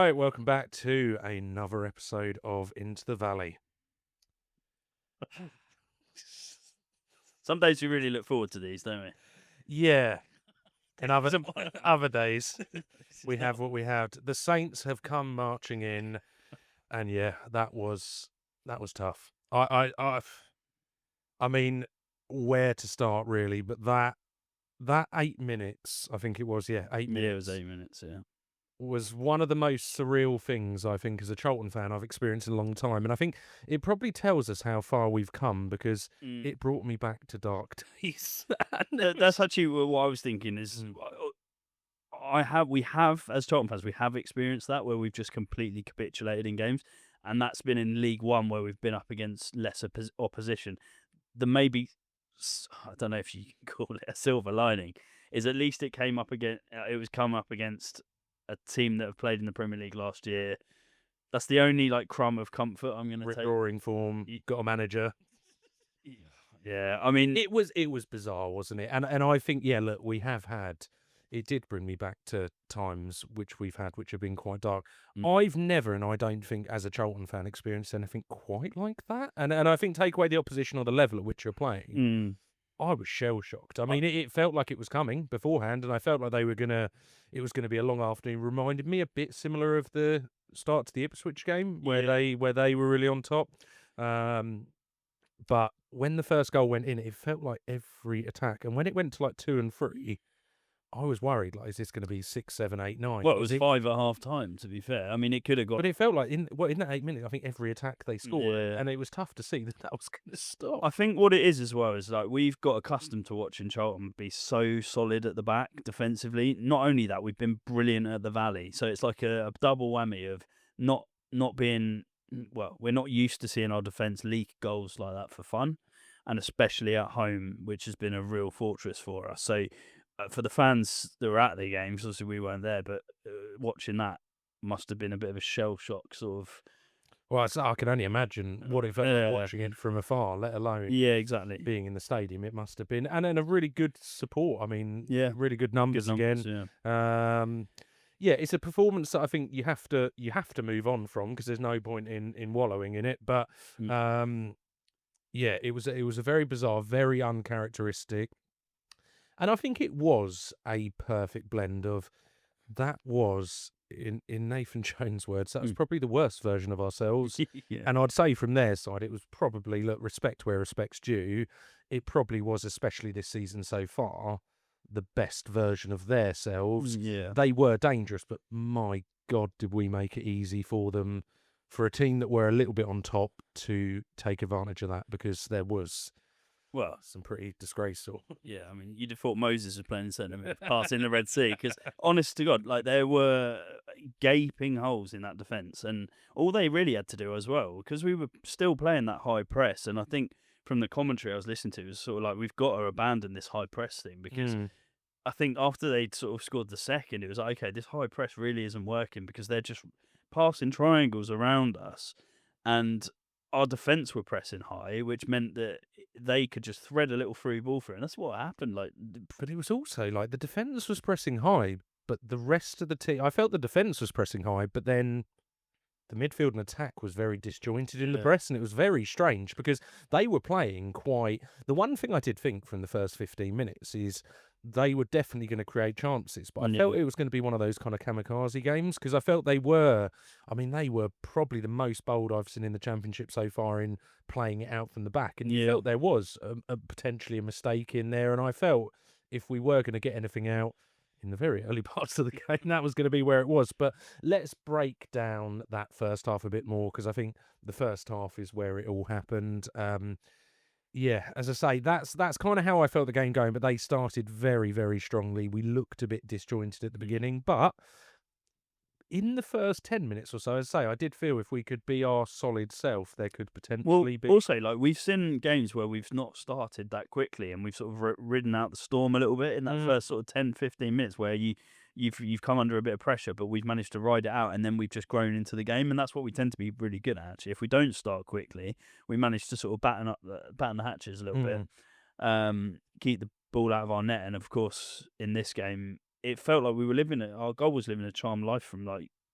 right, welcome back to another episode of Into the Valley. Some days we really look forward to these, don't we? Yeah, and other Some- other days we have what we had. The Saints have come marching in, and yeah, that was tough. I mean, where to start really? But that 8 minutes, I think it was, 8 minutes. Yeah, it was 8 minutes. Yeah, was one of the most surreal things I think as a Charlton fan I've experienced in a long time. And I think it probably tells us how far we've come because it brought me back to dark days. That's actually what I was thinking. Is we have as Charlton fans, we have experienced that where we've just completely capitulated in games, and that's been in League One where we've been up against lesser opposition. The maybe I don't know if you can call it a silver lining is at least it came up against a team that have played in the Premier League last year. That's the only crumb of comfort I'm going to take. Roaring form, got a manager. Yeah, I mean, it was bizarre, wasn't it? And I think look, we have had. It did bring me back to times which we've had, which have been quite dark. I've never, and I don't think, as a Charlton fan, experienced anything quite like that. And I think take away the opposition or the level at which you're playing. I was shell shocked. I mean, it felt like it was coming beforehand, and I felt like it was gonna be a long afternoon. It reminded me a bit similar of the start to the Ipswich game where they were really on top. But when the first goal went in, it felt like every attack, and when it went to 2 and 3, I was worried. Is this going to be 6, 7, 8, 9? Well, it was 5 at half time. To be fair, I mean, it could have got. But it felt like in that 8 minutes, I think every attack they scored, and it was tough to see that was going to stop. I think what it is as well is we've got accustomed to watching Charlton be so solid at the back defensively. Not only that, we've been brilliant at the Valley, so it's like a double whammy of not being. Well, we're not used to seeing our defence leak goals like that for fun, and especially at home, which has been a real fortress for us. So. For the fans that were at the games, obviously we weren't there, but watching that must have been a bit of a shell shock, sort of. Well, I can only imagine what it felt like watching it from afar, let alone exactly being in the stadium. It must have been, and then a really good support. I mean, really good numbers again. It's a performance that I think you have to move on from because there's no point in wallowing in it. But it was a very bizarre, very uncharacteristic. And I think it was a perfect blend of that was, in Nathan Jones' words, that was probably the worst version of ourselves. And I'd say from their side, it was probably, look, respect where respect's due. It probably was, especially this season so far, the best version of their selves. Yeah. They were dangerous, but my God, did we make it easy for them, for a team that were a little bit on top to take advantage of that, because there was... Well, some pretty disgraceful. Yeah, I mean, you'd have thought Moses was playing centre mid, passing the Red Sea, because honest to God, there were gaping holes in that defence, and all they really had to do as well, because we were still playing that high press, and I think from the commentary I was listening to, it was sort of we've got to abandon this high press thing, because I think after they'd sort of scored the second, it was okay, this high press really isn't working, because they're just passing triangles around us, and our defence were pressing high, which meant that they could just thread a little through ball through, and that's what happened. But it was also the defence was pressing high, but the rest of the team, I felt the defence was pressing high, but then the midfield and attack was very disjointed in the press, and it was very strange because they were playing quite... The one thing I did think from the first 15 minutes is they were definitely going to create chances, but I felt it was going to be one of those kind of kamikaze games, because I felt they were probably the most bold I've seen in the Championship so far in playing it out from the back, and you felt there was potentially a mistake in there, and I felt if we were going to get anything out in the very early parts of the game, that was going to be where it was. But let's break down that first half a bit more, because I think the first half is where it all happened. As I say, that's kind of how I felt the game going, but they started very, very strongly. We looked a bit disjointed at the beginning, but in the first 10 minutes or so, as I say, I did feel if we could be our solid self, there could potentially be... Also, we've seen games where we've not started that quickly, and we've sort of ridden out the storm a little bit in that first sort of 10, 15 minutes where you've come under a bit of pressure, but we've managed to ride it out, and then we've just grown into the game, and that's what we tend to be really good at, actually. If we don't start quickly, we manage to sort of batten the hatches a little bit, keep the ball out of our net, and of course, in this game, it felt like our goal was living a charmed life from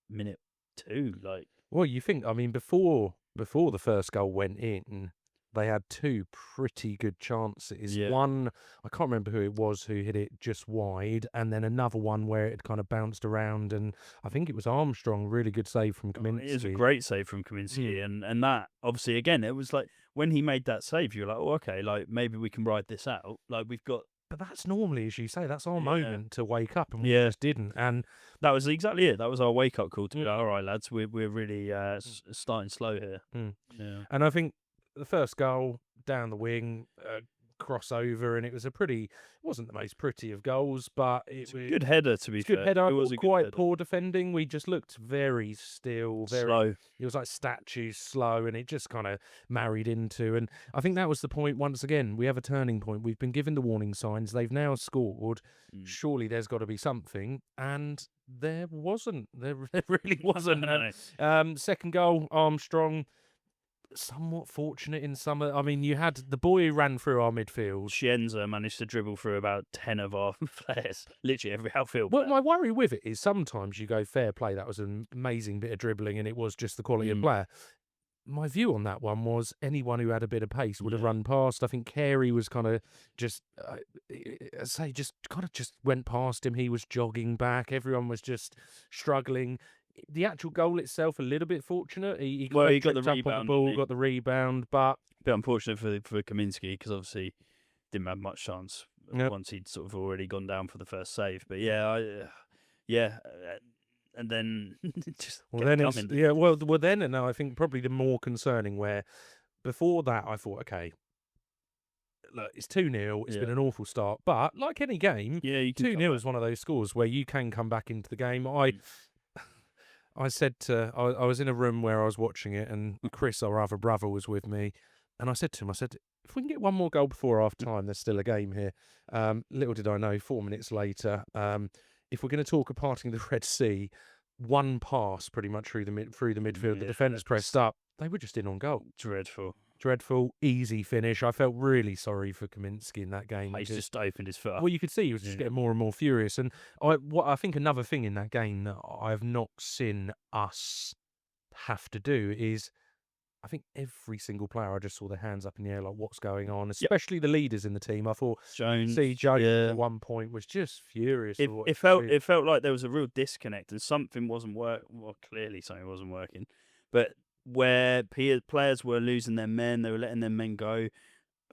minute 2. Like, Well, you think, I mean, before the first goal went in, they had 2 pretty good chances. yeah, One, I can't remember who it was who hit it just wide, and then another one where it had kind of bounced around, and I think it was Armstrong, really good save from it was a Kaminsky. great save from Kaminsky, and that obviously again, it was like when he made that save, you're like, oh, okay, like maybe we can ride this out. Like we've got But that's normally, as you say, that's our Yeah. moment to wake up, and we Yeah. just didn't. And That was exactly it. That was our wake up call to be Mm. like, all right, lads, we're really starting slow here. Yeah. And I think the first goal down the wing, crossover, and it was it wasn't the most pretty of goals, but it was Good header, to be it's good fair. header. It was a good Quite header. poor defending. We just looked very still, very. Slow. It was like statues, slow, and it just kind of married into. And I think that was the point. Once again, we have a turning point. We've been given the warning signs. They've now scored. Surely there's got to be something, and there wasn't. There really wasn't. And, second goal, Armstrong. Somewhat fortunate in some. I mean, you had the boy who ran through our midfield. Scienza managed to dribble through about 10 of our players. Literally every outfield Well, player. my worry with it is sometimes you go fair play. That was an amazing bit of dribbling, and it was just the quality of player. My view on that one was anyone who had a bit of pace would have run past. I think Carey was kind of just, just went past him. He was jogging back. Everyone was just struggling. The actual goal itself, a little bit fortunate. He Well, he got tripped the up on rebound, the ball, didn't he? got the rebound, but Bit unfortunate for Kaminsky because obviously didn't have much chance Yep. once he'd sort of already gone down for the first save. But and then just kept coming. then, and now I think probably the more concerning where before that I thought, okay, look, it's 2-0. It's been an awful start, but like any game, Yeah, you can 2-0 is one of those scores where you can come back into the game. I said to, I was in a room where I was watching it, and Chris, our other brother, was with me, and I said to him, if we can get one more goal before half time, there's still a game here. Little did I know, 4 minutes later, if we're going to talk of parting the Red Sea, one pass pretty much through the midfield, the defenders pressed up, they were just in on goal. Dreadful, easy finish. I felt really sorry for Kaminsky in that game. He's just opened his foot up. Well, you could see he was just getting more and more furious. And I think another thing in that game that I've not seen us have to do is, I think every single player, I just saw their hands up in the air, like what's going on, especially the leaders in the team. I thought Jones at one point was just furious. It felt like there was a real disconnect and something wasn't working. Well, clearly something wasn't working, but where players were losing their men, they were letting their men go.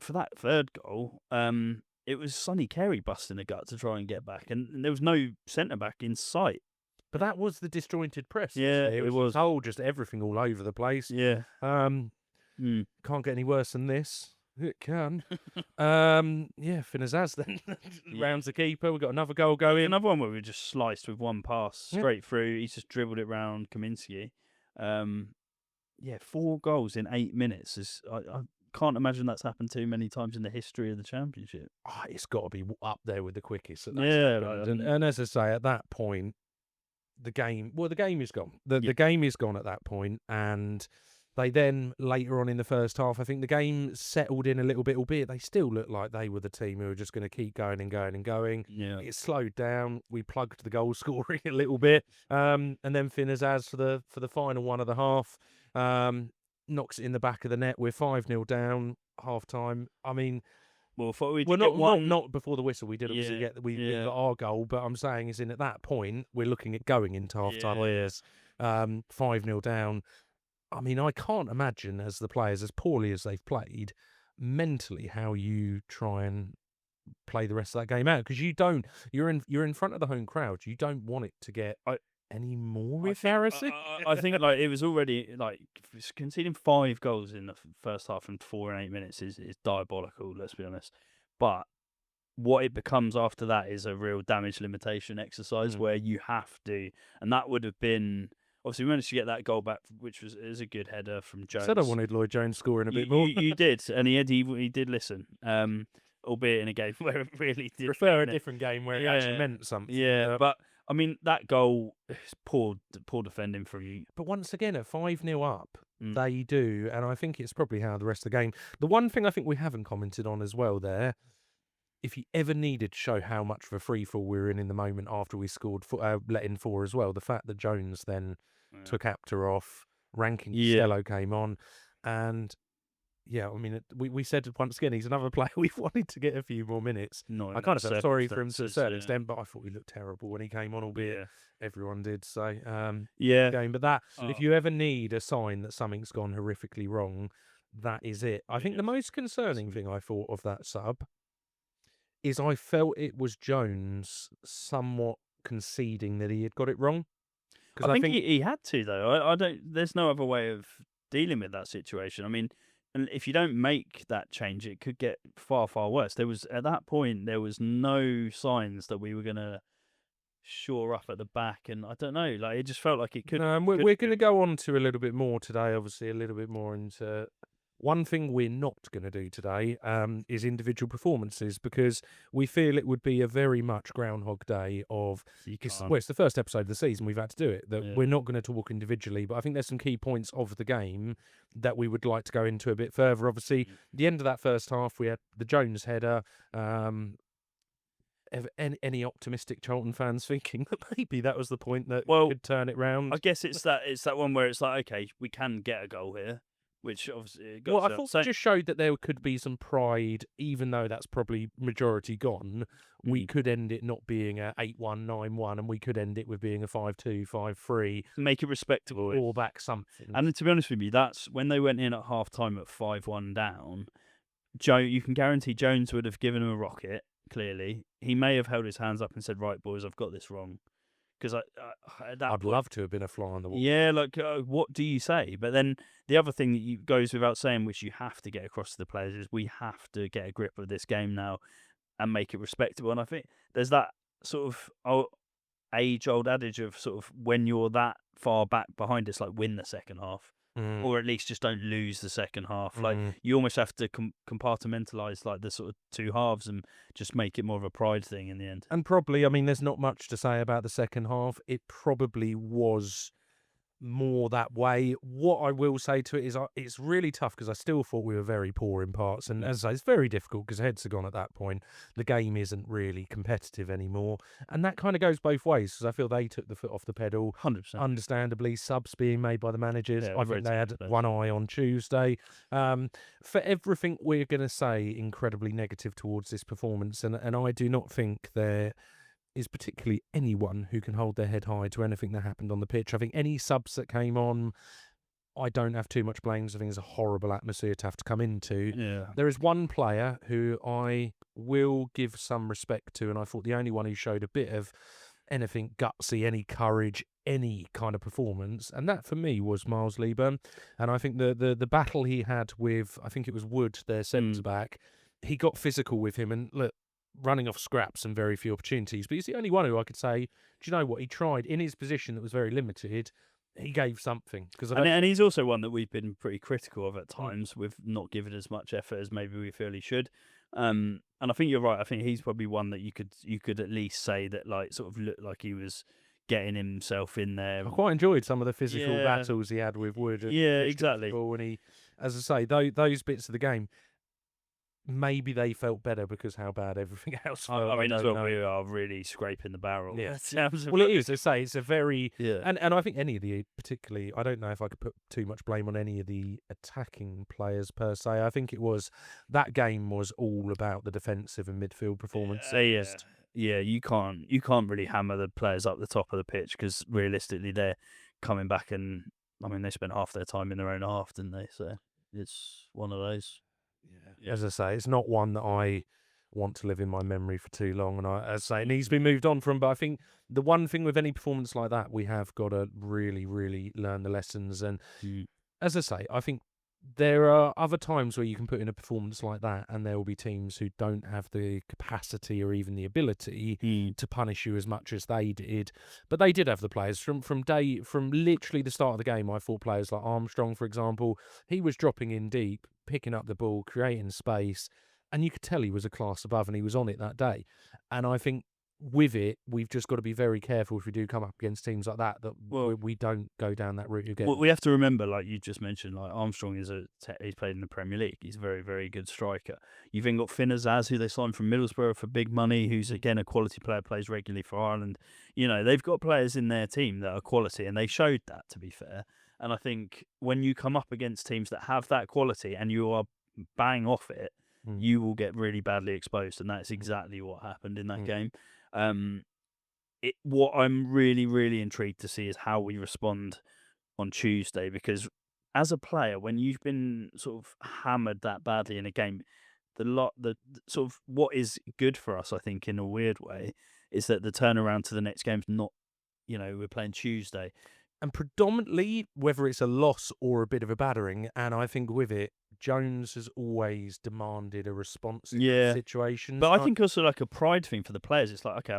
For that third goal, it was Sonny Carey busting a gut to try and get back, and there was no centre back in sight. But that was the disjointed press. Yeah, it was just everything all over the place. Yeah. Can't get any worse than this. It can. Finazaz then rounds the keeper. We've got another goal going. Another one where we just sliced with one pass straight through. He's just dribbled it round Kaminsky. 4 goals in 8 minutes. I can't imagine that's happened too many times in the history of the Championship. It's got to be up there with the quickest. Yeah. And as I say, at that point, the game is gone. The game is gone at that point, and they then, later on in the first half, I think the game settled in a little bit, albeit they still looked like they were the team who were just going to keep going and going and going. Yeah. It slowed down. We plugged the goal scoring a little bit. And then Finazaz for the final one of the half, knocks it in the back of the net. We're 5-0 down, half time. I mean, well, we're not before the whistle. We did obviously we got our goal, but I'm saying is at that point we're looking at going into half time. 5-0 down. I mean, I can't imagine, as the players, as poorly as they've played, mentally how you try and play the rest of that game out, because you're in front of the home crowd. You don't want it to get any more embarrassing. I think like it was already like conceding 5 goals in the first half and 4 in 8 minutes is diabolical. Let's be honest, but what it becomes after that is a real damage limitation exercise where you have to, and that would have been. Obviously, we managed to get that goal back, which is a good header from Jones. I said I wanted Lloyd Jones scoring a bit more. You did, and he did listen, albeit in a game where it really did. Prefer a different game where it actually meant something. Yeah, but I mean that goal is poor defending from you. But once again, at 5-0 up, they do, and I think it's probably how the rest of the game. The one thing I think we haven't commented on as well there, if you ever needed to show how much of a free fall we were in the moment after we scored, let in 4 as well, the fact that Jones then took Apter off, Ranking Yeah. Costello came on, and yeah, I mean, we said once again he's another player we wanted to get a few more minutes. Not I in kind of those felt sorry for him to a circumstances, certain yeah. extent, but I thought he looked terrible when he came on, albeit Yeah. everyone did. So, Yeah. game. But that, if Oh, you ever need a sign that something's gone horrifically wrong, that is it. I think the is. most concerning thing I thought of that sub is I felt it was Jones somewhat conceding that he had got it wrong. I Because I think think he had to though. I don't. There's no other way of dealing with that situation. I mean, and if you don't make that change, it could get far worse. There was at that point there was no signs that we were gonna shore up at the back, and I don't know. Like it just felt like it could. no, and we're going to go on to a little bit more today, obviously, a little bit more into one thing we're not going to do today is individual performances, because we feel it would be a very much Groundhog Day of, You it's, can't. well, it's the first episode of the season, we've had to do it, that Yeah. we're not going to talk individually, but I think there's some key points of the game that we would like to go into a bit further. Obviously, the end of that first half, we had the Jones header. Any optimistic Charlton fans thinking that maybe that was the point that Well, could turn it round? I guess it's that one where it's like, okay, we can get a goal here, which obviously it got Well, I us thought upset. it just showed that there could be some pride, even though that's probably majority gone. We could end it not being a 8-1, 9-1, and we could end it with being a 5-2, 5-3, Make it respectable. or back something. And to be honest with you, that's when they went in at half time at 5-1 down. You can guarantee Jones would have given him a rocket. Clearly, he may have held his hands up and said, "Right, boys, I've got this wrong." Because at that I'd point, love to have been a fly on the wall. yeah, like what do you say? But then the other thing that goes without saying, which you have to get across to the players, is we have to get a grip of this game now and make it respectable. And I think there's that sort of age-old adage of sort of when you're that far back behind, it's like win the second half. Mm. Or at least just don't lose the second half. Like Mm. you almost have to compartmentalize like the sort of two halves and just make it more of a pride thing in the end. And probably, I mean, there's not much to say about the second half. It probably was more that way. What I will say to it is it's really tough, because I still thought we were very poor in parts, and as I say, it's very difficult because heads are gone at that point. The game isn't really competitive anymore, and that kind of goes both ways, because I feel they took the foot off the pedal. 100%. Understandably, subs being made by the managers. Yeah, I very think they had typical. one eye on Tuesday. For everything we're going to say incredibly negative towards this performance, and I do not think there is particularly anyone who can hold their head high to anything that happened on the pitch. I think any subs that came on, I don't have too much blame. I think it's a horrible atmosphere to have to come into. Yeah. There is one player who I will give some respect to, and I thought the only one who showed a bit of anything gutsy, any courage, any kind of performance, and that for me was Miles Lieburn. And I think the battle he had with, I think it was Wood, their centre back, he got physical with him, and look, running off scraps and very few opportunities, but he's the only one who I could say, do you know what, he tried in his position that was very limited, he gave something. And he's also one that we've been pretty critical of at times with not giving as much effort as maybe we feel he should. And I think you're right. I think he's probably one that you could at least say that like sort of looked like he was getting himself in there. I quite enjoyed some of the physical Yeah. battles he had with Wood. Yeah, exactly. And he, as I say, those bits of the game, maybe they felt better because how bad everything else felt. I mean, as don't well, know. we are really scraping the barrel. Yeah. in terms of- Well, it is. As I say, it's a very Yeah. and I think any of the, particularly, I don't know if I could put too much blame on any of the attacking players per se. I think it was, that game was all about the defensive and midfield performance. Yeah, you can't really hammer the players up the top of the pitch because realistically they're coming back, and I mean they spent half their time in their own half, didn't they? So it's one of those. Yeah. As I say, it's not one that I want to live in my memory for too long, and as I say, it needs to be moved on from. But I think the one thing with any performance like that, we have got to really, really learn the lessons. And as I say, I think there are other times where you can put in a performance like that, and there will be teams who don't have the capacity or even the ability to punish you as much as they did. But they did have the players from literally the start of the game. I thought players like Armstrong, for example, he was dropping in deep, picking up the ball, creating space, and you could tell he was a class above, and he was on it that day. And I think with it, we've just got to be very careful if we do come up against teams like that Well, we don't go down that route again. Well, we have to remember, like you just mentioned, like Armstrong he's played in the Premier League. He's a very, very good striker. You've then got Finn Azaz, who they signed from Middlesbrough for big money, who's again a quality player, plays regularly for Ireland. You know, they've got players in their team that are quality, and they showed that, to be fair. And I think when you come up against teams that have that quality and you are bang off it, you will get really badly exposed, and that's exactly what happened in that game. What I'm really, really intrigued to see is how we respond on Tuesday, because as a player, when you've been sort of hammered that badly in a game, the sort of what is good for us, I think, in a weird way, is that the turnaround to the next game's not, we're playing Tuesday. And predominantly, whether it's a loss or a bit of a battering, and I think with it, Jones has always demanded a response in those situations. But I think also like a pride thing for the players. It's like, okay,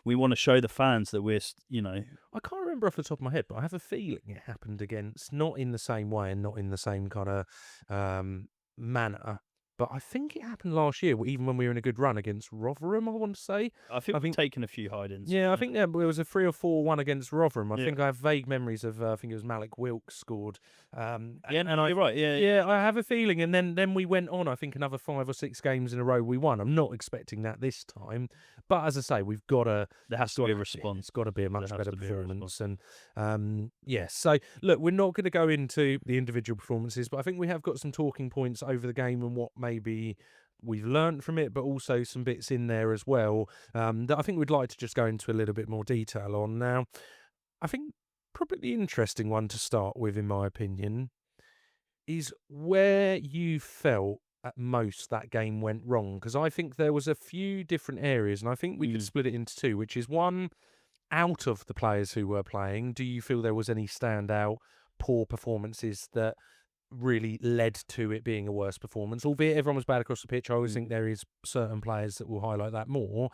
we want to show the fans that we're, I can't remember off the top of my head, but I have a feeling it happened against, not in the same way and not in the same kind of manner, but I think it happened last year, even when we were in a good run against Rotherham, I want to say. I think we've taken a few hide-ins. Yeah, I think there was a 3 or 4-1 against Rotherham. I think I have vague memories of, I think it was Malik Wilkes scored. You're right, yeah. Yeah, I have a feeling. And then we went on, I think, another 5 or 6 games in a row we won. I'm not expecting that this time. But as I say, we've got to... There has to be a response. It's got to be a much better performance. And so, look, we're not going to go into the individual performances, but I think we have got some talking points over the game and what maybe we've learned from it, but also some bits in there as well that I think we'd like to just go into a little bit more detail on. Now, I think probably the interesting one to start with, in my opinion, is where you felt at most that game went wrong, because I think there was a few different areas, and I think we could split it into two, which is one, out of the players who were playing, do you feel there was any standout poor performances that really led to it being a worse performance? Albeit everyone was bad across the pitch, I always think there is certain players that will highlight that more.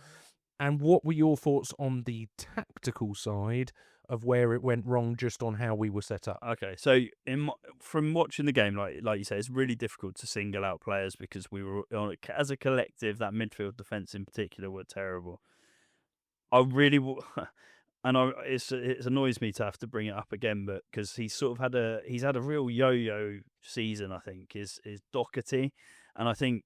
And what were your thoughts on the tactical side of where it went wrong, just on how we were set up? Okay, so from watching the game, like you say, it's really difficult to single out players because we were as a collective, that midfield defence in particular were terrible. I really and it annoys me to have to bring it up again, but because he's had a real yo-yo season, I think, is Doherty, and I think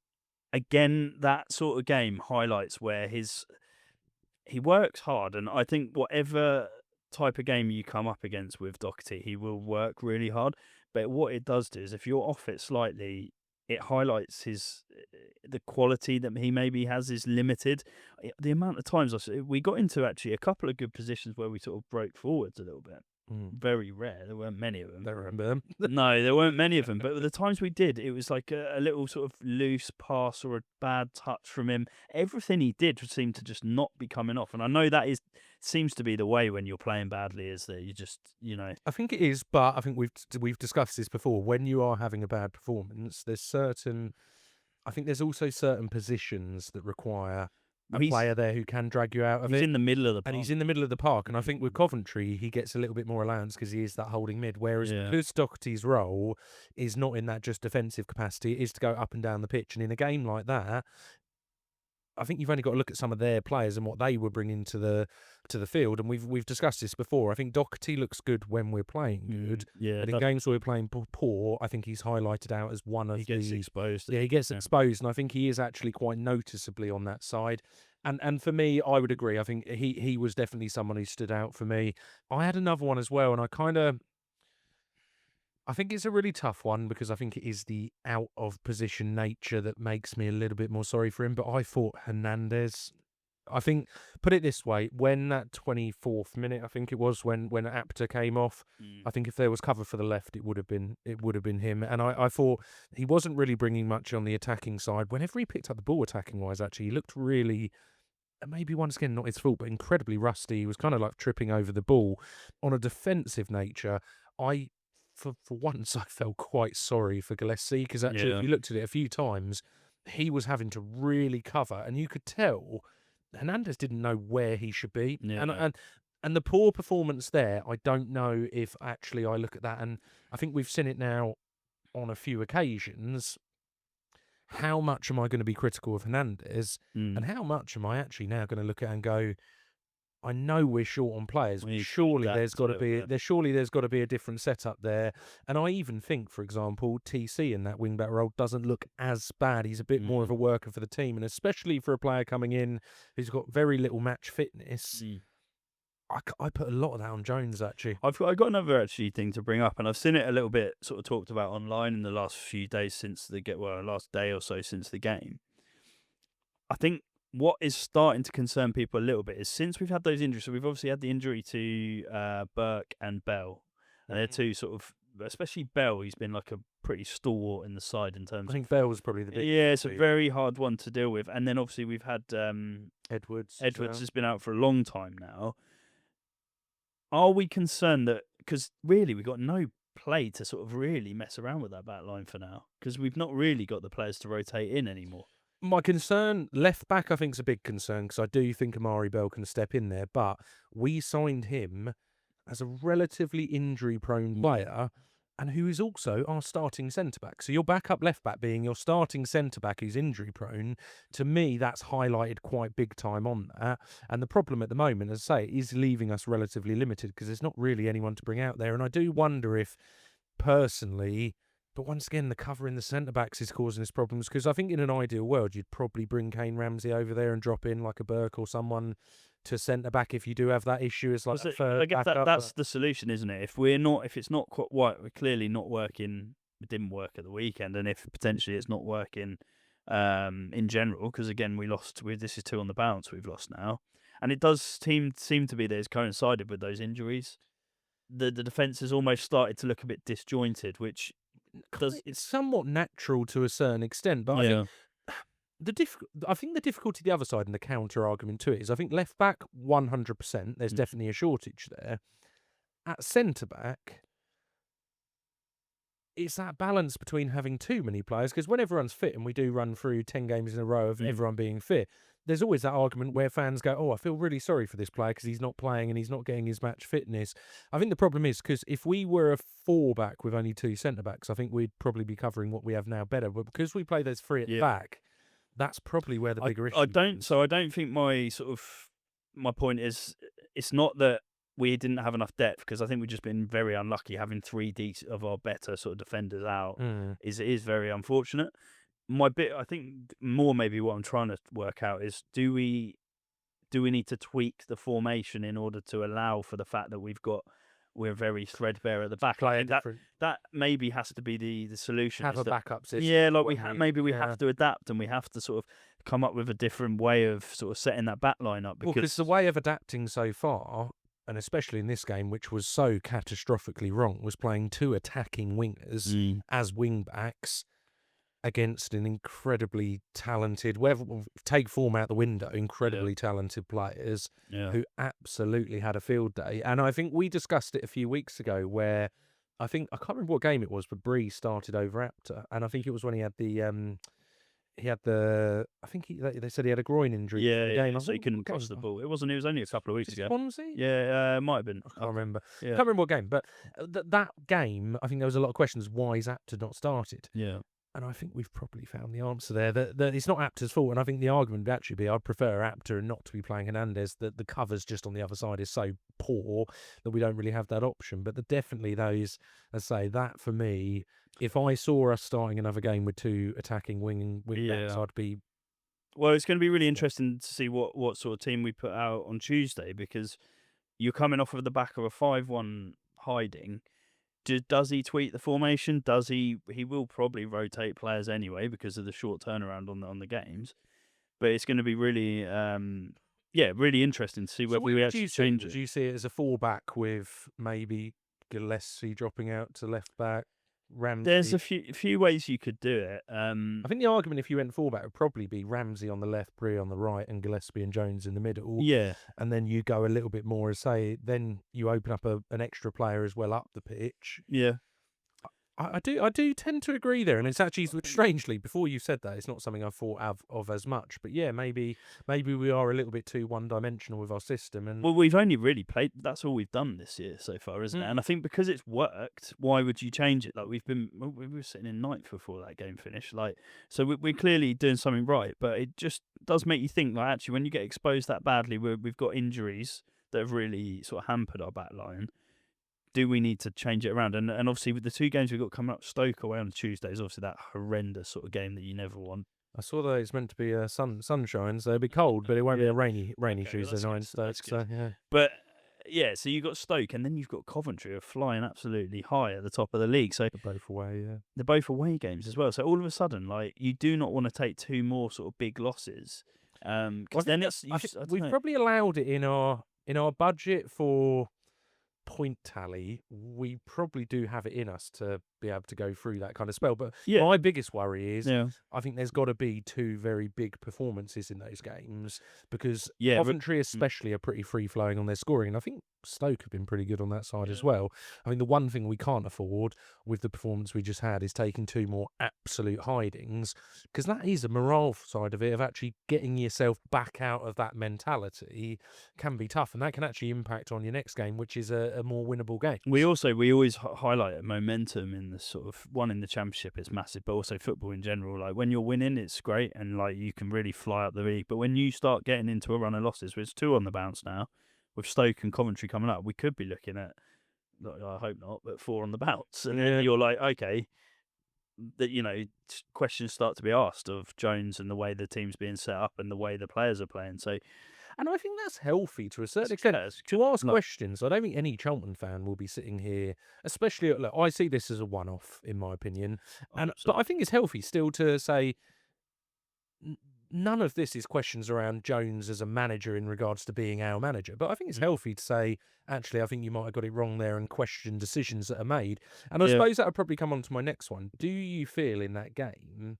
again that sort of game highlights where he works hard, and I think whatever type of game you come up against with Doherty, he will work really hard. But what it does do is if you're off it slightly, it highlights the quality that he maybe has is limited. The amount of times we got into actually a couple of good positions where we sort of broke forwards a little bit. Very rare. There weren't many of them. Don't remember them. No, there weren't many of them. But the times we did, it was like a little sort of loose pass or a bad touch from him. Everything he did seemed to just not be coming off. And I know that seems to be the way when you're playing badly, is that you just, I think it is, but I think we've discussed this before. When you are having a bad performance, I think there's also certain positions that require a player there who can drag you out of it. He's in the middle of the park. And he's in the middle of the park. And I think with Coventry, he gets a little bit more allowance because he is that holding mid. Whereas because Doherty's role is not in that just defensive capacity, it is to go up and down the pitch. And in a game like that, I think you've only got to look at some of their players and what they were bringing to the field, and we've discussed this before. I think Doherty looks good when we're playing good, but in games where we're playing poor, I think he's highlighted out as one of he gets exposed. Yeah, he gets exposed, and I think he is actually quite noticeably on that side. And for me, I would agree. I think he was definitely someone who stood out for me. I had another one as well, and I think it's a really tough one because I think it is the out of position nature that makes me a little bit more sorry for him. But I thought Hernandez, I think, put it this way, when that 24th minute, I think it was when Apter came off, I think if there was cover for the left, it would have been him. And I thought he wasn't really bringing much on the attacking side. Whenever he picked up the ball attacking wise, actually, he looked really, maybe once again, not his fault, but incredibly rusty. He was kind of like tripping over the ball. On a defensive nature, For once, I felt quite sorry for Gillespie because actually, if you looked at it a few times, he was having to really cover, and you could tell Hernandez didn't know where he should be. And the poor performance there, I don't know if actually I look at that, and I think we've seen it now on a few occasions, how much am I going to be critical of Hernandez, Mm. and how much am I actually now going to look at and go, I know we're short on players, We but need to surely adapt there's a got to little be bit. surely there's got to be a different setup there. And I even think, for example, TC in that wingback role doesn't look as bad. He's a bit more of a worker for the team, and especially for a player coming in who's got very little match fitness. I put a lot of that on Jones, actually. I got another actually thing to bring up, and I've seen it a little bit sort of talked about online in the last few days since last day or so since the game. I think what is starting to concern people a little bit is since we've had those injuries. So we've obviously had the injury to Burke and Bell, and they're two sort of, especially Bell. He's been like a pretty stalwart in the side in terms. I think Bell was probably the big. Yeah, it's a very hard one to deal with, and then obviously we've had Edwards. Edwards has been out for a long time now. Are we concerned that, because really we've got no play to sort of really mess around with that back line for now, because we've not really got the players to rotate in anymore? My concern, left back, I think is a big concern, because I do think Amari Bell can step in there, but we signed him as a relatively injury-prone player, and who is also our starting centre-back. So your backup left-back being your starting centre-back who's injury-prone, to me, that's highlighted quite big time on that. And the problem at the moment, as I say, is leaving us relatively limited, because there's not really anyone to bring out there. And I do wonder if, personally, but once again, the cover in the centre-backs is causing us problems, because I think in an ideal world, you'd probably bring Kane Ramsey over there and drop in like a Burke or someone to centre-back if you do have that issue as like I guess that's the solution, isn't it? If it's not quite right, we're clearly not working. It didn't work at the weekend, and if potentially it's not working in general, because again we lost. This is 2 on the bounce we've lost now, and it does seem to be that it's coincided with those injuries. The defence has almost started to look a bit disjointed, which it's somewhat natural to a certain extent, but yeah. I think the difficulty the other side and the counter argument to it is I think left back 100%. There's definitely a shortage there. At centre back, it's that balance between having too many players, because when everyone's fit and we do run through 10 games in a row of everyone being fit, there's always that argument where fans go, oh, I feel really sorry for this player because he's not playing and he's not getting his match fitness. I think the problem is because if we were a 4-back with only 2 centre-backs, I think we'd probably be covering what we have now better. But because we play those 3 at the back, that's probably where the bigger issue is. I don't think my point is, it's not that we didn't have enough depth, because I think we've just been very unlucky having 3 of our better sort of defenders out. It is very unfortunate. I think more maybe what I'm trying to work out is, do we need to tweak the formation in order to allow for the fact that we're very threadbare at the back? That maybe has to be the solution. Have a backup system. Yeah, like we have to adapt, and we have to sort of come up with a different way of sort of setting that back line up. Because the way of adapting so far, and especially in this game, which was so catastrophically wrong, was playing 2 attacking wingers as wing backs against an incredibly talented, take form out the window, incredibly talented players who absolutely had a field day. And I think we discussed it a few weeks ago where I can't remember what game it was, but Bree started over Apter, and I think it was when he had they said he had a groin injury. So he couldn't cross the ball. It was only a couple of weeks ago. Swansea? Yeah, it might have been. I can't remember. Yeah. Can't remember what game, but that game, I think there was a lot of questions why is Apter not started. Yeah. And I think we've probably found the answer there. That it's not Apter's fault, and I think the argument would actually be I'd prefer Apter and not to be playing Hernandez. That the covers just on the other side is so poor that we don't really have that option. But definitely those, as I say, that for me, if I saw us starting another game with 2 attacking wing backs, I'd be. Well, it's going to be really interesting to see what sort of team we put out on Tuesday, because you're coming off of the back of a 5-1 hiding. Does he tweak the formation? Does he will probably rotate players anyway because of the short turnaround on the games. But it's going to be really really interesting to see whether we actually change it. Do you see it as a 4-back with maybe Gillespie dropping out to left back? Ramsey. There's a few ways you could do it. I think the argument, if you went 4-back, would probably be Ramsey on the left, Bree on the right, and Gillespie and Jones in the middle. Yeah. And then you go a little bit more, then you open up an extra player as well up the pitch. Yeah. I do tend to agree there, and it's actually strangely before you said that, it's not something I've thought of as much. But yeah, maybe we are a little bit too one-dimensional with our system, and Well, we've only really played. That's all we've done this year so far, isn't it? Mm. And I think because it's worked, why would you change it? Like we were sitting in ninth before that game finished. Like, so we're clearly doing something right. But it just does make you think. Like, actually, when you get exposed that badly, we've got injuries that have really sort of hampered our back line. Do we need to change it around? And obviously with the 2 games we've got coming up, Stoke away on Tuesday is obviously that horrendous sort of game that you never want. I saw that it's meant to be sunshine, so it'll be cold, but it won't be a rainy Okay, Tuesday that's night good, in Stoke. that's So good. yeah, But yeah, so you've got Stoke and then you've got Coventry who are flying absolutely high at the top of the league. So they're both away. Yeah, they're both away games as well. So all of a sudden, like, you do not want to take 2 more sort of big losses. Well, Because then it's I think I don't we've know. probably allowed it in our budget for point tally. We probably do have it in us to be able to go through that kind of spell. But Yeah. my biggest worry is Yeah. I think there's got to be 2 very big performances in those games, because Yeah, Coventry especially are pretty free flowing on their scoring, and I think Stoke have been pretty good on that side as well. I mean, the one thing we can't afford with the performance we just had is taking 2 more absolute hidings, because that is a morale side of it, of actually getting yourself back out of that mentality can be tough, and that can actually impact on your next game, which is a more winnable game. We always highlight momentum in the sort of one in the Championship. It's massive, but also football in general. Like, when you're winning, it's great, and like you can really fly up the league. But when you start getting into a run of losses, which 2 on the bounce now, with Stoke and Coventry coming up, we could be looking at, I hope not, but 4 on the bounce, and then you're like, okay, that questions start to be asked of Jones and the way the team's being set up and the way the players are playing. So And I think that's healthy to a certain it's extent. it's To ask like, questions, I don't think any Charlton fan will be sitting here, especially, look, I see this as a one-off, in my opinion. But I think it's healthy still to say none of this is questions around Jones as a manager in regards to being our manager. But I think it's healthy to say, actually, I think you might have got it wrong there, and question decisions that are made. And I Yeah. suppose that would probably come on to my next one. Do you feel in that game,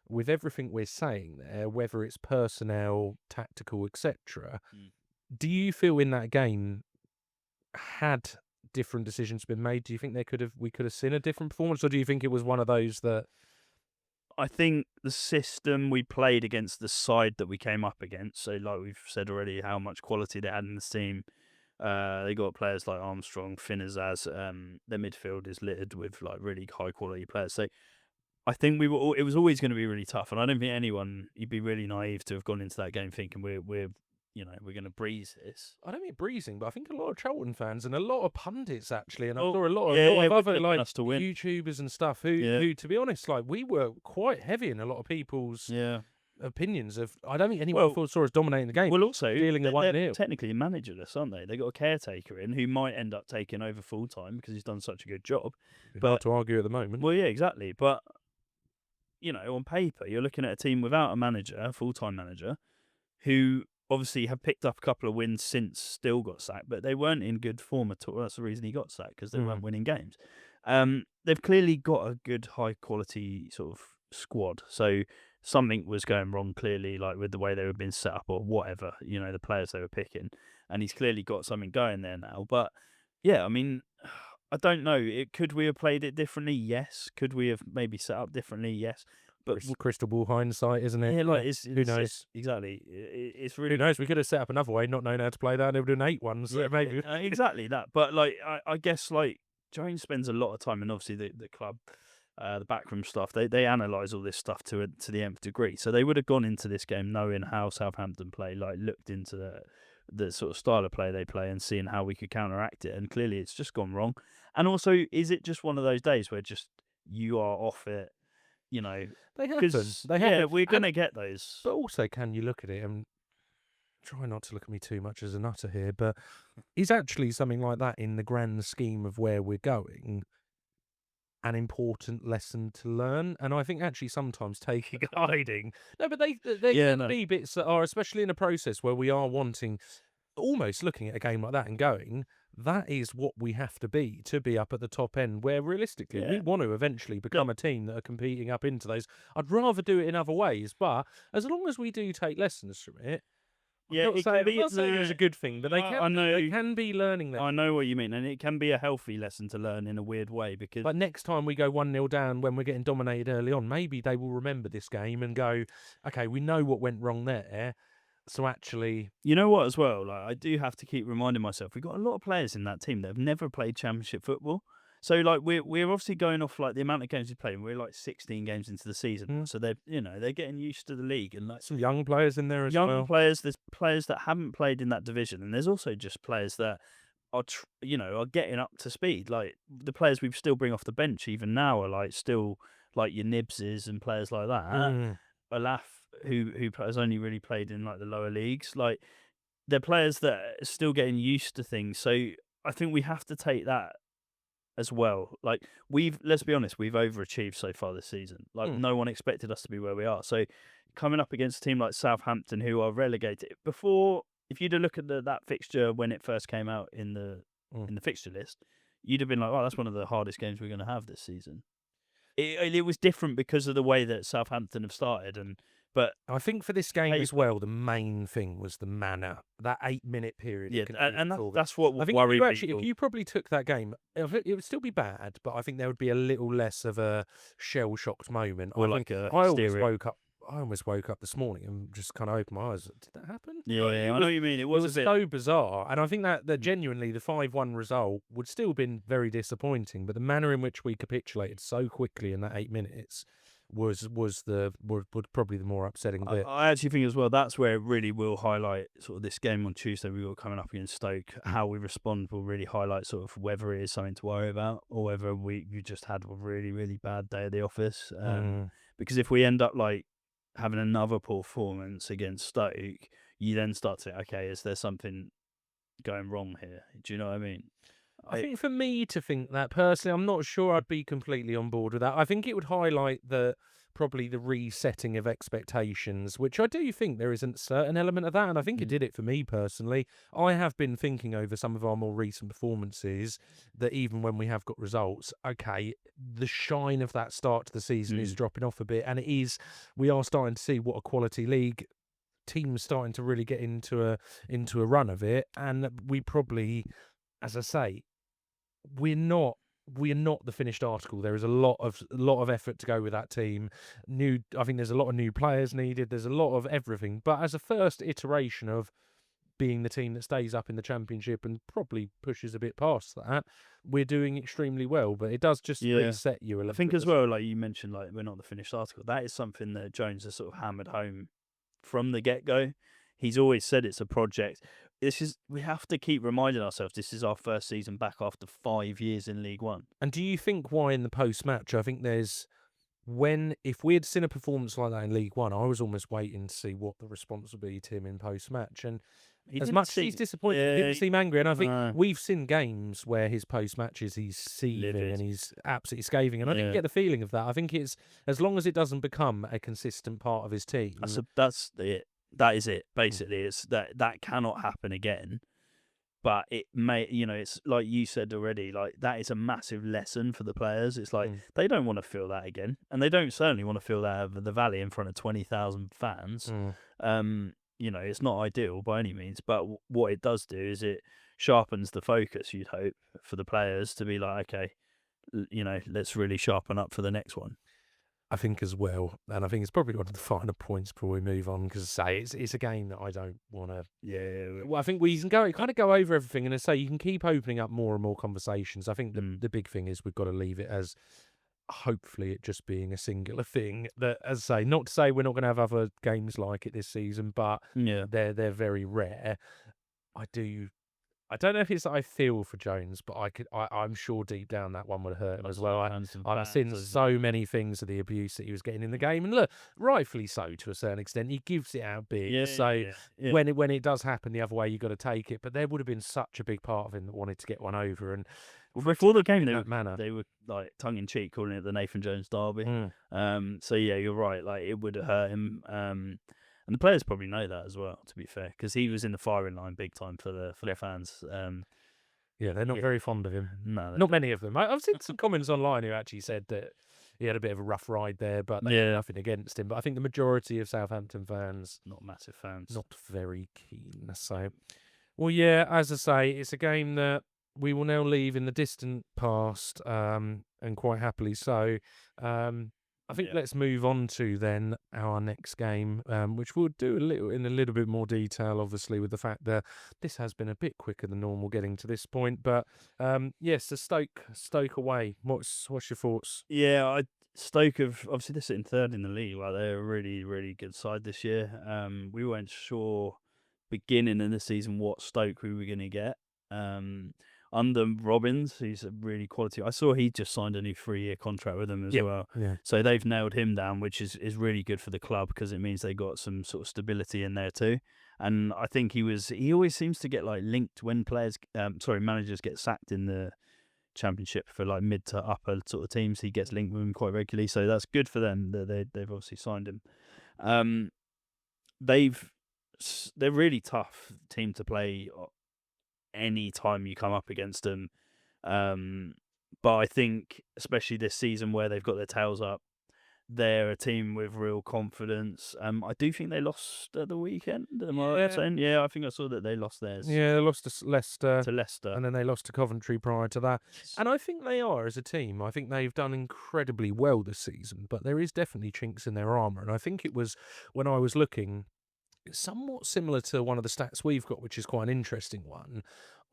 with everything we're saying there, whether it's personnel, tactical, etc., do you feel in that game, had different decisions been made, do you think we could have seen a different performance, or do you think it was one of those that I think the system we played against the side that we came up against, so like we've said already, how much quality they had in the team. They got players like Armstrong, Finnazaz. Their midfield is littered with like really high quality players. So I think it was always going to be really tough, and I don't think you'd be really naive to have gone into that game thinking we're going to breeze this. I don't mean breezing, but I think a lot of Charlton fans and a lot of pundits actually, and I Oh, saw a lot yeah, of we're other looking like us to win. YouTubers and stuff who, Yeah. to be honest, like, we were quite heavy in a lot of people's Yeah. opinions of. I don't think anyone saw us dominating the game. Well, also, dealing at they're 1-0. technically managerless, aren't they? They got a caretaker in who might end up taking over full time because he's done such a good job. Hard to argue at the moment. Well, yeah, exactly. But on paper, you're looking at a team without a manager, a full time manager, who obviously have picked up a couple of wins since Still got sacked, but they weren't in good form at all. That's the reason he got sacked, because they weren't winning games. They've clearly got a good, high quality sort of squad. So something was going wrong, clearly, like with the way they were being set up or whatever, the players they were picking. And he's clearly got something going there now. But yeah, I mean, I don't know. Could we have played it differently? Yes. Could we have maybe set up differently? Yes. But Crystal ball hindsight, isn't it? yeah, like who knows? Exactly. It's really Who knows? We could have set up another way, not knowing how to play that, and it would have been 8-1. So maybe exactly that. But like, I guess like Jones spends a lot of time, and obviously the club, the backroom staff, they analyse all this stuff to the nth degree. So they would have gone into this game knowing how Southampton play, like looked into the sort of style of play they play and seeing how we could counteract it. And clearly, it's just gone wrong. And also, is it just one of those days where just you are off it? They happen. We're going to get those. But also, can you look at it and try not to look at me too much as a nutter here, but is actually something like that, in the grand scheme of where we're going, an important lesson to learn? And I think actually sometimes taking hiding. No, but there can be bits that are, especially in a process where we are wanting, almost looking at a game like that and going, that is what we have to be up at the top end, where realistically we want to eventually become a team that are competing up into those. I'd rather do it in other ways, but as long as we do take lessons from it, Yeah, I'm not it saying, can be. I'm not saying it was a good thing, but they I can, know. they can be learning that. I know what you mean, and it can be a healthy lesson to learn in a weird way because But next time we go 1-0 down when we're getting dominated early on, maybe they will remember this game and go, okay, we know what went wrong there. So actually, you know what as well. Like I do have to keep reminding myself, we've got a lot of players in that team that have never played Championship football. So like we're obviously going off like the amount of games we play. We're like 16 games into the season, so they're getting used to the league and like some young players in there as young well. players. There's players that haven't played in that division, and there's also just players that are are getting up to speed. Like the players we still bring off the bench even now are like still like your Nibses and players like that. Alaf, who has only really played in like the lower leagues, like they're players that are still getting used to things. So I think we have to take that as well. Like let's be honest, we've overachieved so far this season. Like no one expected us to be where we are. So coming up against a team like Southampton, who are relegated before, if you'd have looked at that fixture when it first came out in the fixture list, you'd have been like, "Oh, that's one of the hardest games we're going to have this season." It was different because of the way that Southampton have started, but I think for this game as well, the main thing was the manner. That 8-minute period. Yeah, and that's what I think worried actually, people. if you probably took that game, it would still be bad, but I think there would be a little less of a shell-shocked moment. Or I like think a I hysteria. almost woke up this morning and just kind of opened my eyes. Did that happen? Yeah, Like, I know was, what you mean. It it was was a bit. so bizarre, and I think that genuinely the 5-1 result would still have been very disappointing. But the manner in which we capitulated so quickly in that 8 minutes was probably the more upsetting bit. I actually think as well that's where it really will highlight sort of this game on Tuesday we got coming up against Stoke. How we respond will really highlight sort of whether it is something to worry about or whether we just had a really, really bad day at the office. Because if we end up like having another poor performance against Stoke, you then start to think, okay, is there something going wrong here? Do you know what I mean? I think for me to think that personally, I'm not sure I'd be completely on board with that. I think it would highlight probably the resetting of expectations, which I do think there is a certain element of that, and I think it did it for me personally. I have been thinking over some of our more recent performances that even when we have got results, okay, the shine of that start to the season is dropping off a bit, and we are starting to see what a quality league. Teams starting to really get into a run of it, and we probably, as I say, we're not the finished article. There is a lot of effort to go with that team. I think there's a lot of new players needed. There's a lot of everything. But as a first iteration of being the team that stays up in the Championship and probably pushes a bit past that, we're doing extremely well. But it does just reset you a little. I think as well, like you mentioned, like we're not the finished article. That is something that Jones has sort of hammered home from the get-go. He's always said it's a project. We have to keep reminding ourselves this is our first season back after 5 years in League One. And do you think why in the post-match, I think if we had seen a performance like that in League One, I was almost waiting to see what the response would be to him in post-match. And as much as he's disappointed, he didn't seem angry. And I think we've seen games where his post-matches, he's seething and he's absolutely scathing. And I didn't get the feeling of that. I think it's, as long as it doesn't become a consistent part of his team. That's it. That is it. Basically, it's that cannot happen again. But it may, it's like you said already, like that is a massive lesson for the players. It's like they don't want to feel that again. And they don't certainly want to feel that over the Valley in front of 20,000 fans. It's not ideal by any means. But what it does do is it sharpens the focus, you'd hope, for the players to be like, okay, let's really sharpen up for the next one. I think as well, and I think it's probably one of the finer points before we move on, because it's a game that I don't want to. Yeah. Well, I think we can kind of go over everything, and say you can keep opening up more and more conversations. I think the big thing is we've got to leave it as hopefully it just being a singular thing. That, as I say, not to say we're not going to have other games like it this season, but they're very rare. I don't know if it's that I feel for Jones, but I'm sure deep down that one would hurt him as well. I've seen so many things of the abuse that he was getting in the game, and look, rightfully so to a certain extent. He gives it out big, when it does happen the other way, you got to take it. But there would have been such a big part of him that wanted to get one over, and before the game, they were like tongue in cheek calling it the Nathan Jones derby. So yeah, you're right. Like it would have hurt him. And the players probably know that as well, to be fair, because he was in the firing line big time for the fans. Yeah, they're not very fond of him. No, not many of them. I've seen some comments online who actually said that he had a bit of a rough ride there, but they had nothing against him. But I think the majority of Southampton fans not massive fans. not very keen. So, well, yeah, as I say, it's a game that we will now leave in the distant past, and quite happily so. I think let's move on to then our next game, which we'll do in a little bit more detail, obviously, with the fact that this has been a bit quicker than normal getting to this point. But yes, the Stoke away. What's your thoughts? Yeah, Stoke have obviously they're sitting third in the league. Like they're a really, really good side this year. We weren't sure beginning of the season what Stoke we were going to get. Under Robbins, he's a really quality. I saw he just signed a new 3-year contract with them as well. Yeah. So they've nailed him down, which is really good for the club because it means they got some sort of stability in there too. And I think he always seems to get like linked when managers get sacked in the Championship for like mid to upper sort of teams. He gets linked with them quite regularly, so that's good for them that they've obviously signed him. They're really tough team to play any time you come up against them. But I think especially this season where they've got their tails up, they're a team with real confidence. I do think they lost at the weekend. Am I right saying? Yeah, I think I saw that they lost theirs. Yeah, they lost to Leicester. Leicester. And then they lost to Coventry prior to that. And I think they are, as a team, I think they've done incredibly well this season, but there is definitely chinks in their armour. And I think it was, when I was looking, somewhat similar to one of the stats we've got, which is quite an interesting one,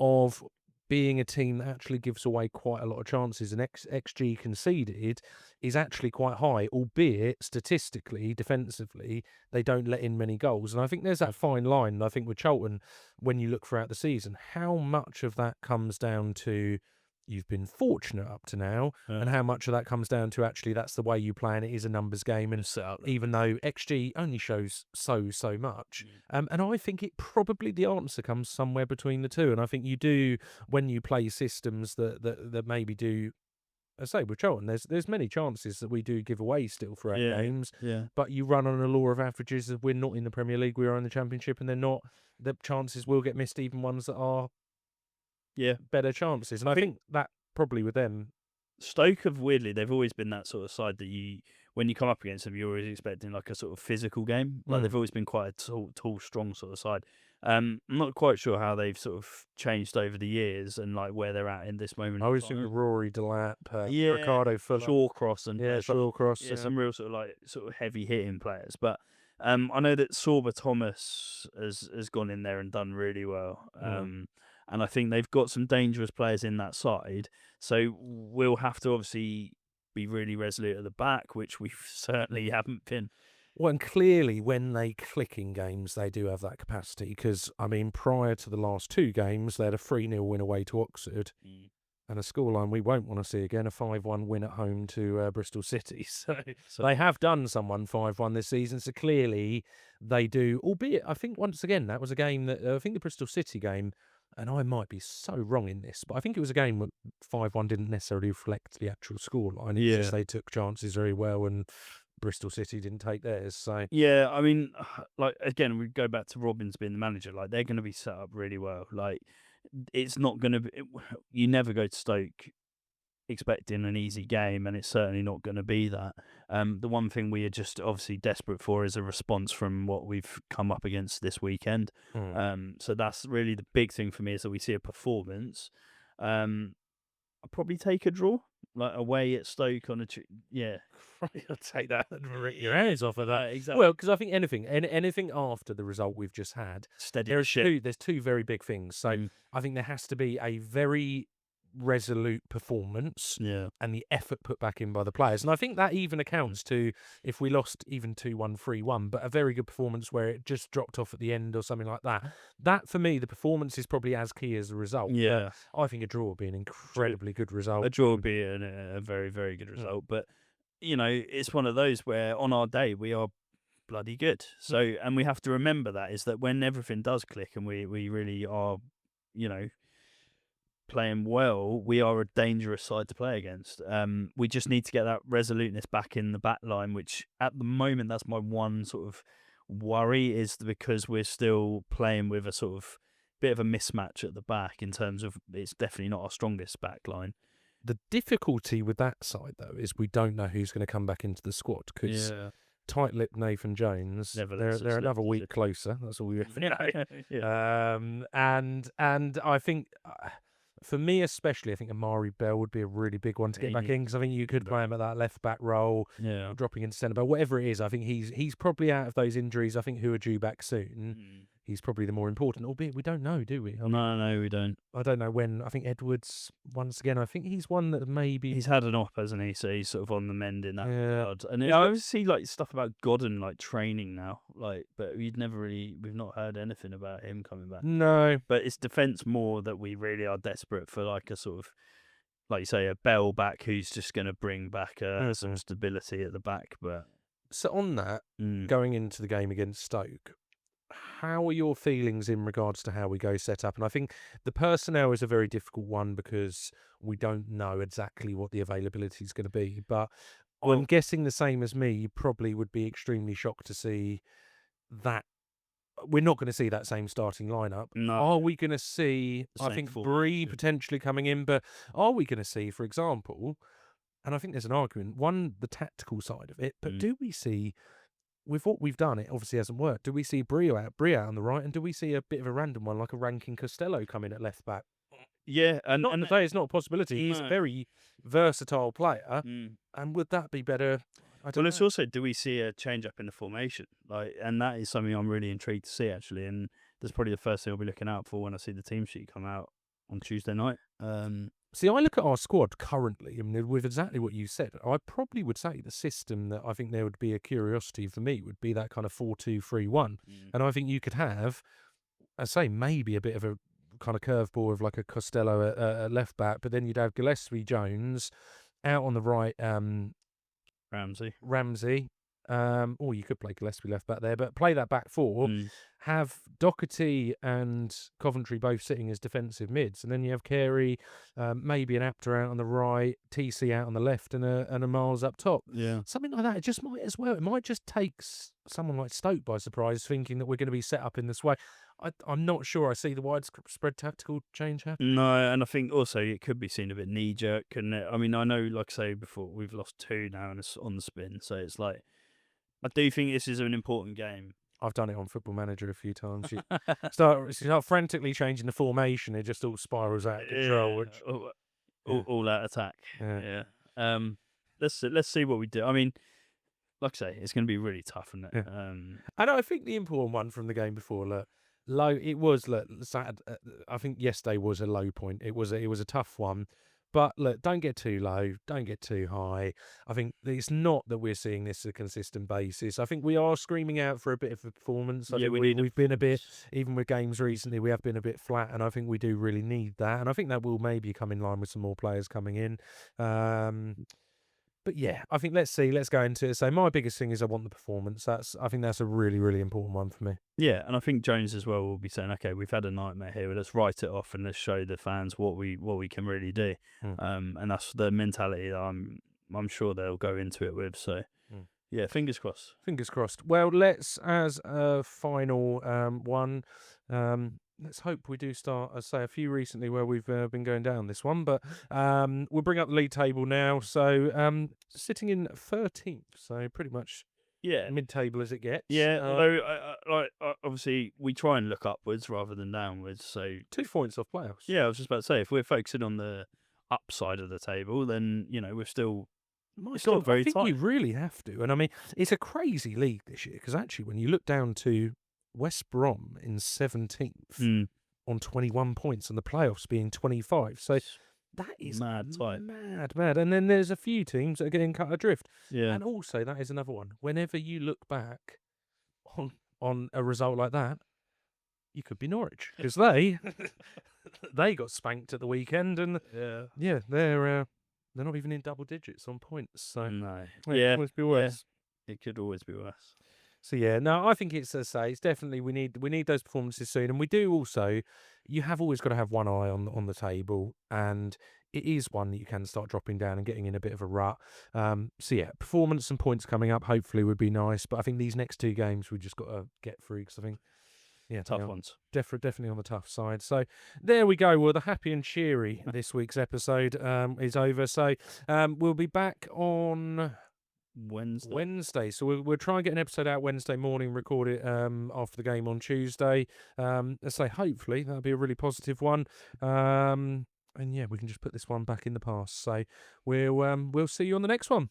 of being a team that actually gives away quite a lot of chances, and XG conceded is actually quite high, albeit statistically, defensively, they don't let in many goals. And I think there's that fine line. And I think with Charlton, when you look throughout the season, how much of that comes down to you've been fortunate up to now, and how much of that comes down to actually that's the way you play and it is a numbers game. And even though XG only shows so much, and I think it probably the answer comes somewhere between the two. And I think you do when you play systems that maybe do. I say with Charlton, there's many chances that we do give away still throughout games. Yeah. But you run on a law of averages. We're not in the Premier League, we are in the Championship, and they're not. The chances will get missed, even ones that are better chances. And I think that probably with them, Stoke have weirdly, they've always been that sort of side that when you come up against them, you're always expecting like a sort of physical game. Like they've always been quite a tall, strong sort of side. I'm not quite sure how they've sort of changed over the years and like where they're at in this moment. I always think of Rory Delap, Ricardo Fuller, Shawcross, and Shawcross, some real sort of heavy hitting players. But I know that Sorba Thomas has gone in there and done really well. And I think they've got some dangerous players in that side. So we'll have to obviously be really resolute at the back, which we certainly haven't been. Well, and clearly when they click in games, they do have that capacity. Because, I mean, prior to the last two games, they had a 3-0 win away to Oxford. And a scoreline we won't want to see again, a 5-1 win at home to Bristol City. So they have done someone 5-1 this season. So clearly they do, albeit I think once again, that was a game that, I think the Bristol City game, and I might be so wrong in this, but I think it was a game that 5-1 didn't necessarily reflect the actual scoreline. It's just they took chances very well and Bristol City didn't take theirs. So yeah, I mean, like again, we go back to Robbins being the manager. Like they're going to be set up really well. Like it's not going to be. You never go to Stoke expecting an easy game, and it's certainly not going to be that. The one thing we are just obviously desperate for is a response from what we've come up against this weekend. So that's really the big thing for me, is that we see a performance. I'll probably take a draw, like away at Stoke on I'll take that and rip your hands off of that. Exactly. Well, because I think anything after the result we've just had, there's two very big things. So I think there has to be a very resolute performance and the effort put back in by the players. And I think that even accounts to if we lost even 2-1, 3-1, but a very good performance where it just dropped off at the end or something like that. That, for me, the performance is probably as key as the result. Yeah. But I think a draw would be an incredibly good result. A draw would be a very, very good result. But, it's one of those where on our day we are bloody good. So, and we have to remember that, is that when everything does click and we really are, playing well, we are a dangerous side to play against. We just need to get that resoluteness back in the back line, which at the moment, that's my one sort of worry, is because we're still playing with a sort of bit of a mismatch at the back in terms of it's definitely not our strongest back line. The difficulty with that side, though, is we don't know who's going to come back into the squad because tight-lipped Nathan Jones, they're another week closer. That's all we and I think, for me especially, I think Amari Bell would be a really big one to get back in because I think you could play him at that left-back role, dropping into centre-back, whatever it is. I think he's probably out of those injuries, I think, who are due back soon. He's probably the more important, albeit we don't know, do we? No, we don't. I don't know when. I think Edwards, once again, I think he's one that maybe... He's had an op, hasn't he? So he's sort of on the mend in that regard. And I always see stuff about Godden training now, but we've not heard anything about him coming back. No. But it's defence more that we really are desperate for a sort of, like you say, a Bell back who's just going to bring back some stability at the back. But so on that, going into the game against Stoke, how are your feelings in regards to how we go set up? And I think the personnel is a very difficult one because we don't know exactly what the availability is going to be. But I'm guessing the same as me, you probably would be extremely shocked to see that. We're not going to see that same starting lineup. No. Are we going to see, I think, Bree potentially coming in, but are we going to see, for example, and I think there's an argument, one, the tactical side of it, but do we see... With what we've done, it obviously hasn't worked. Do we see Brie out on the right, and do we see a bit of a random one like a Rankin Costello come in at left back? Yeah, and to say it's not a possibility. He's a very versatile player, and would that be better? I don't know. It's also, do we see a change up in the formation? And that is something I'm really intrigued to see, actually. And that's probably the first thing I'll be looking out for when I see the team sheet come out on Tuesday night. See, I look at our squad currently, and with exactly what you said, I probably would say the system that I think there would be a curiosity for me would be that kind of 4-2-3-1. And I think you could have, I say, maybe a bit of a kind of curveball of like a Costello at left back, but then you'd have Gillespie Jones out on the right, Ramsey. Or you could play Gillespie left back there, but play that back four. Have Doherty and Coventry both sitting as defensive mids, and then you have Carey, maybe an Apter out on the right, TC out on the left, and a Miles up top. Yeah, something like that. It just might as well. It might just take someone like Stoke by surprise, thinking that we're going to be set up in this way. I'm not sure I see the widespread tactical change happen. No, and I think also it could be seen a bit knee jerk, couldn't it? I mean, I know, like I say before, we've lost 2 now on the spin, so it's like, I do think this is an important game. I've done it on Football Manager a few times. You start frantically changing the formation, it just all spirals out of control. All out attack. Yeah. Let's see what we do. I mean, like I say, it's going to be really tough, isn't it? Yeah. And I think the important one from the game before, sad. I think yesterday was a low point. It was a tough one. But look, don't get too low, don't get too high. I think it's not that we're seeing this as a consistent basis. I think we are screaming out for a bit of a performance. I think we've been a bit, even with games recently, we have been a bit flat, and I think we do really need that. And I think that will maybe come in line with some more players coming in. But yeah, I think let's go into it. So my biggest thing is I want the performance. I think that's a really, really important one for me. Yeah, and I think Jones as well will be saying, okay, we've had a nightmare here. Let's write it off and let's show the fans what we can really do. And that's the mentality that I'm sure they'll go into it with. So yeah, fingers crossed. Fingers crossed. Well, let's, as a final one, let's hope we do start, I say, a few recently where we've been going down this one, but we'll bring up the league table now. So sitting in 13th, so pretty much mid-table as it gets. Yeah, although obviously we try and look upwards rather than downwards. So 2 points off playoffs. Yeah, I was just about to say, if we're focusing on the upside of the table, then we're still. Very I think tight. you really have to. And I mean, it's a crazy league this year because actually, when you look down to West Brom in 17th on 21 points and the playoffs being 25. So that is mad. And then there's a few teams that are getting cut adrift. Yeah. And also, that is another one. Whenever you look back on a result like that, you could be Norwich because they got spanked at the weekend, and they're not even in double digits on points. So no, it could always be worse. Yeah. It could always be worse. So yeah, no, I think it's, as I say, it's definitely we need those performances soon, and we do also. You have always got to have one eye on the table, and it is one that you can start dropping down and getting in a bit of a rut. So yeah, performance and points coming up hopefully would be nice, but I think these next 2 games we just got to get through because I think Yeah, tough they are. ones. Definitely on the tough side. So there we go. Well, the happy and cheery this week's episode is over. So we'll be back on Wednesday. So we'll try and get an episode out Wednesday morning, record it after the game on Tuesday. Let's say hopefully that'll be a really positive one. And yeah, we can just put this one back in the past. So we'll see you on the next one.